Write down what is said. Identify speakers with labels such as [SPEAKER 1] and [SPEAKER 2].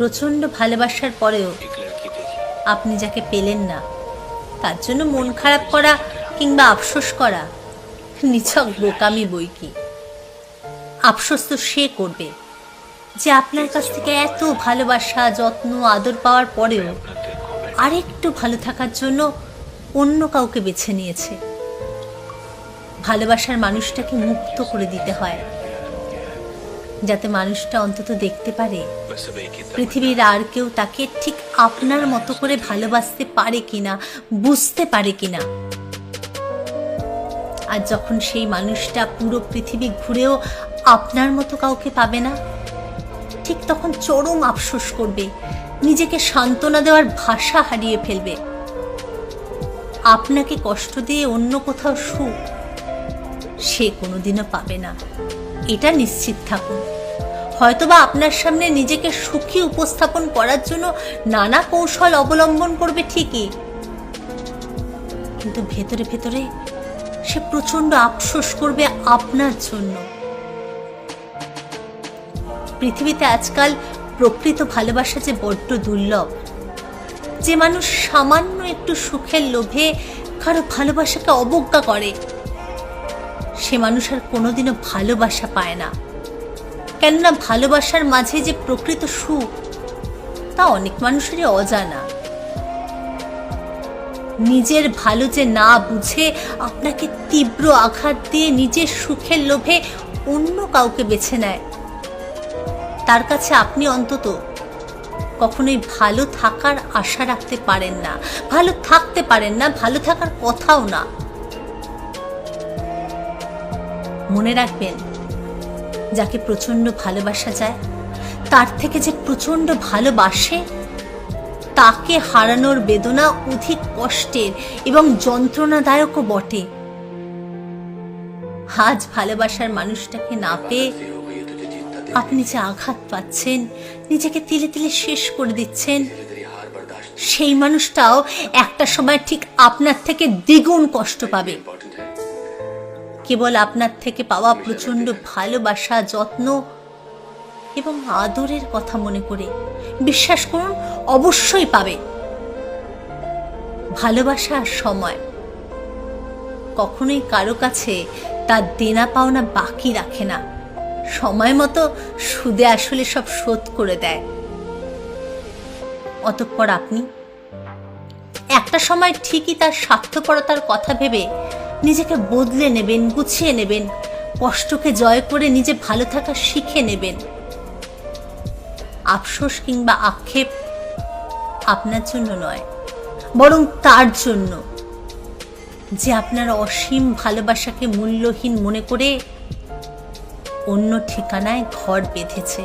[SPEAKER 1] প্রচণ্ড ভালোবাসার পরেও আপনি যাকে পেলেন না তার জন্য মন খারাপ করা কিংবা আফসোস করা নিছক বোকামি বই কি। আফসোস তো সে করবে যে আপনার কাছ থেকে এত ভালোবাসা, যত্ন, আদর পাওয়ার পরেও আরেকটু ভালো থাকার জন্য অন্য কাউকে বেছে নিয়েছে। ভালোবাসার মানুষটাকে মুক্ত করে দিতে হয়, যাতে মানুষটা অন্তত দেখতে পারে পৃথিবীর আর কেউ তাকে ঠিক আপনার মতো করে ভালোবাসতে পারে কিনা, বুঝতে পারে কিনা। আর যখন সেই মানুষটা পুরো পৃথিবী ঘুরেও আপনার মতো কাউকে পাবে না, ঠিক তখন চরম আফসোস করবে, নিজেকে সান্ত্বনা দেওয়ার ভাষা হারিয়ে ফেলবে। আপনাকে কষ্ট দিয়ে অন্য কোথাও সুখ সে কোনোদিনও পাবে না, এটা নিশ্চিত থাকুন। হয়তোবা আপনার সামনে নিজেকে সুখী উপস্থাপন করার জন্য নানা কৌশল অবলম্বন করবে ঠিকই, কিন্তু ভেতরে ভেতরে সে প্রচন্ড আফসোস করবে আপনার জন্য। পৃথিবীতে আজকাল প্রকৃত ভালোবাসা যে বড্ড দুর্লভ। যে মানুষ সামান্য একটু সুখের লোভে কারো ভালোবাসাকে অবজ্ঞা করে, সে মানুষ আর কোনোদিনও ভালোবাসা পায় না। কেননা ভালোবাসার মাঝে যে প্রকৃত সুখ তা অনেক মানুষেরই অজানা। নিজের ভালো যে না বুঝে আপনাকে তীব্র আঘাত দিয়ে নিজের সুখের লোভে অন্য কাউকে বেছে নেয়, তার কাছে আপনি অন্তত কখনোই ভালো থাকার আশা রাখতে পারেন না, ভালো থাকতে পারেন না, ভালো থাকার কথাও না। মনে রাখবেন, যাকে প্রচন্ড ভালোবাসা যায় তার থেকে যে প্রচন্ড ভালোবাসে তাকে হারানোর বেদনা অধিক কষ্টের এবং যন্ত্রণাদায়কও বটে। আজ ভালোবাসার মানুষটাকে না পেয়ে আপনি যে আঘাত পাচ্ছেন, নিজেকে তিলে তিলে শেষ করে দিচ্ছেন, সেই মানুষটাও একটা সময় ঠিক আপনার থেকে দ্বিগুণ কষ্ট পাবে। কেবল আপনার থেকে পাওয়া প্রচন্ড ভালোবাসা, যত্ন এবং আদরের কথা মনে করে বিশ্বাস করুন, অবশ্যই পাবে। ভালোবাসা আর সময় কখনোই কারো কাছে তার দেনা পাওনা বাকি রাখে না, সময় মতো সুদে আসলে সব শোধ করে দেয়। অতঃপর আপনি একটা সময় ঠিকই তার স্বার্থপরতার কথা ভেবে নিজেকে বদলে নেবেন, গুছিয়ে নেবেন, কষ্টকে জয় করে নিজে ভালো থাকা শিখে নেবেন। আফসোস কিংবা আক্ষেপ আপনার জন্য নয়, বরং তার জন্য যে আপনার অসীম ভালোবাসাকে মূল্যহীন মনে করে অন্য ঠিকানায় ঘর বেঁধেছে।